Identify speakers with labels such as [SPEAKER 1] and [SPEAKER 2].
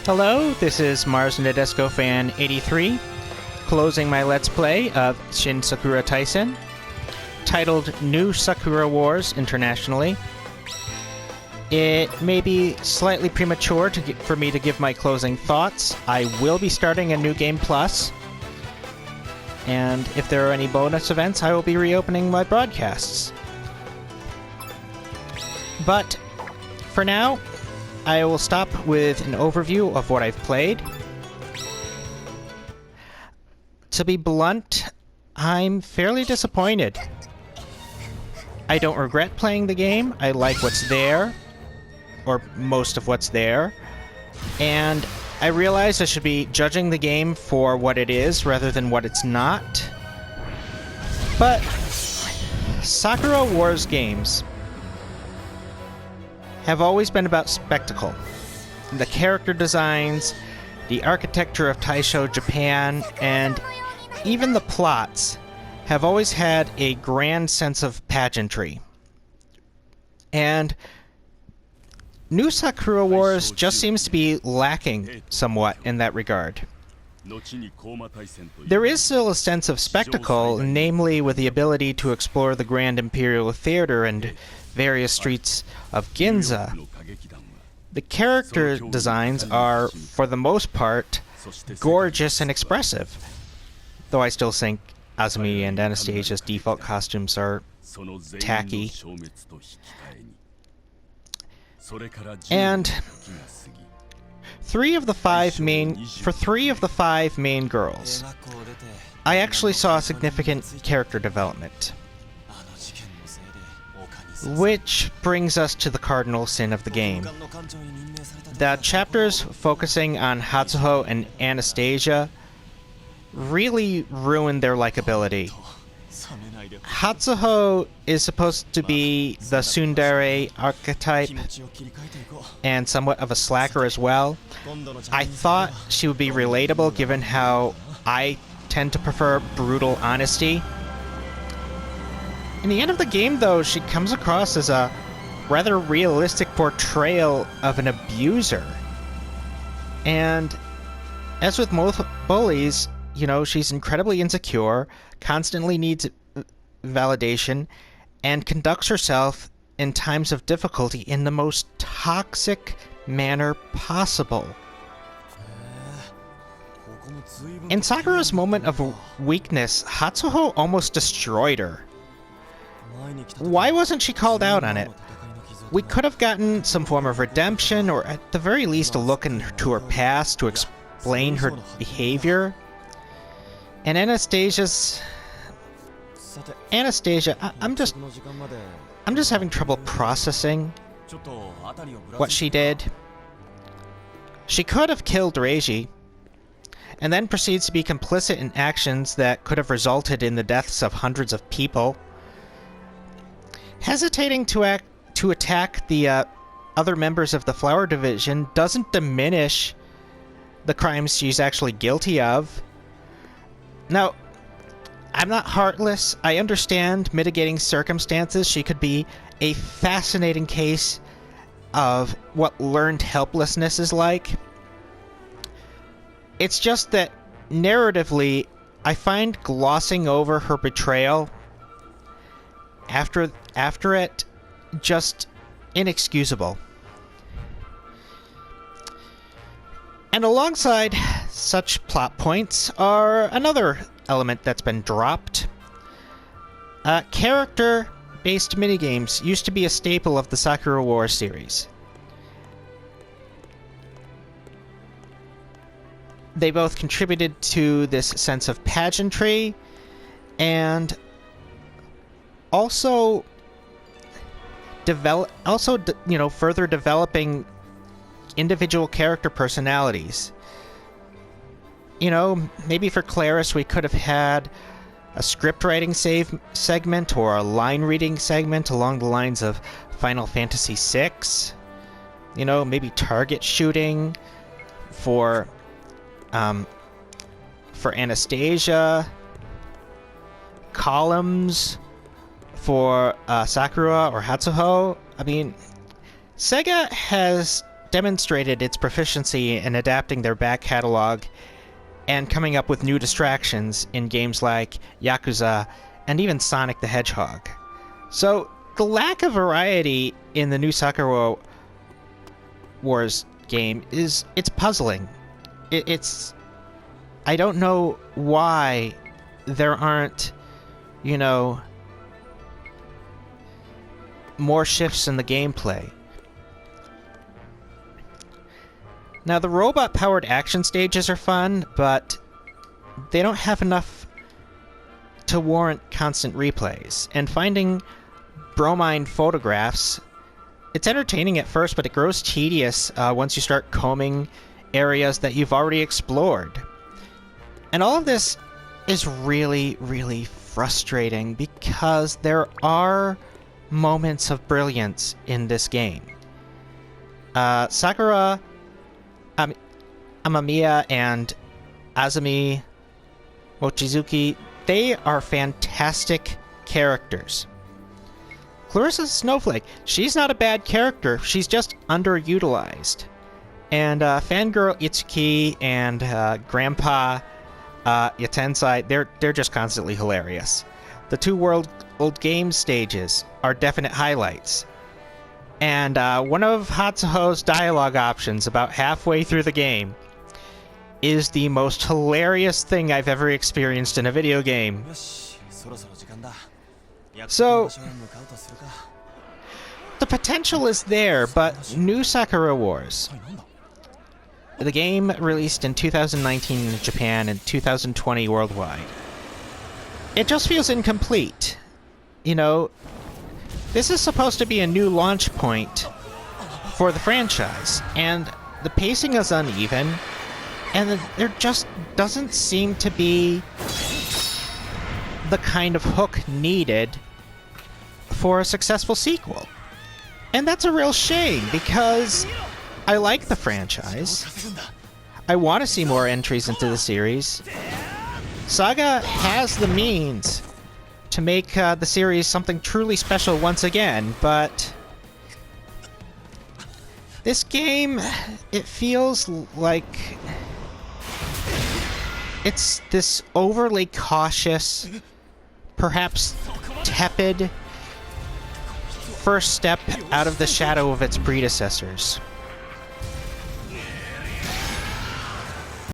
[SPEAKER 1] Hello, this is Mars Nadesco Fan 83, closing my Let's Play of Shin Sakura Taisen, titled New Sakura Wars internationally. It may be slightly premature for me to give my closing thoughts. I will be starting a new Game Plus, and if there are any bonus events, I will be reopening my broadcasts. But for now, I will stop with an overview of what I've played. To be blunt, I'm fairly disappointed. I don't regret playing the game. I like what's there, or most of what's there, and I realize I should be judging the game for what it is rather than what it's not. But Sakura Wars games have always been about spectacle. The character designs, the architecture of Taisho Japan, and even the plots have always had a grand sense of pageantry. And New Sakura Wars just seems to be lacking somewhat in that regard. There is still a sense of spectacle, namely with the ability to explore the Grand Imperial Theater and various streets of Ginza. The character designs are, for the most part, gorgeous and expressive, though I still think Azumi and Anastasia's default costumes are tacky. And three of the five main girls, I actually saw significant character development. Which brings us to the cardinal sin of the game. The chapters focusing on Hatsuho and Anastasia really ruined their likability. Hatsuho is supposed to be the tsundere archetype and somewhat of a slacker as well. I thought she would be relatable given how I tend to prefer brutal honesty. In the end of the game, though, she comes across as a rather realistic portrayal of an abuser. And as with most bullies, you know, she's incredibly insecure, constantly needs validation, and conducts herself in times of difficulty in the most toxic manner possible. In Sakura's moment of weakness, Hatsuho almost destroyed her. Why wasn't she called out on it? We could have gotten some form of redemption, or at the very least a look into her past to explain her behavior. And Anastasia, I'm just having trouble processing what she did. She could have killed Reiji, and then proceeds to be complicit in actions that could have resulted in the deaths of hundreds of people. Hesitating to attack the other members of the Flower Division doesn't diminish the crimes she's actually guilty of. Now, I'm not heartless. I understand mitigating circumstances. She could be a fascinating case of what learned helplessness is like. It's just that, narratively, I find glossing over her betrayal after it just inexcusable. And alongside such plot points are another element that's been dropped. Character-based minigames used to be a staple of the Sakura Wars series. They both contributed to this sense of pageantry and also further developing individual character personalities. You know, maybe for Claris we could have had a script writing segment or a line reading segment along the lines of Final Fantasy VI. You know, maybe target shooting for Anastasia, columns for Sakura or Hatsuho. I mean, Sega has demonstrated its proficiency in adapting their back catalog and coming up with new distractions in games like Yakuza and even Sonic the Hedgehog. So the lack of variety in the new Sakura Wars game it's puzzling. I don't know why there aren't, you know, more shifts in the gameplay. Now, the robot-powered action stages are fun, but they don't have enough to warrant constant replays. And finding bromine photographs, it's entertaining at first, but it grows tedious once you start combing areas that you've already explored. And all of this is really, really frustrating because there are moments of brilliance in this game. Sakura, Amamiya, and Azumi Mochizuki, they are fantastic characters. Clarissa's Snowflake, she's not a bad character, she's just underutilized. And Fangirl Itsuki and Grandpa Yatensai, they're just constantly hilarious. The two World Games stages are definite highlights. And one of Hatsuho's dialogue options about halfway through the game is the most hilarious thing I've ever experienced in a video game. So, the potential is there, but new Sakura Wars, the game released in 2019 in Japan and 2020 worldwide, it just feels incomplete. You know, this is supposed to be a new launch point for the franchise, and the pacing is uneven, and there just doesn't seem to be the kind of hook needed for a successful sequel. And that's a real shame, because I like the franchise. I want to see more entries into the series. Saga has the means to make the series something truly special once again, but this game, it feels like it's this overly cautious, perhaps tepid first step out of the shadow of its predecessors.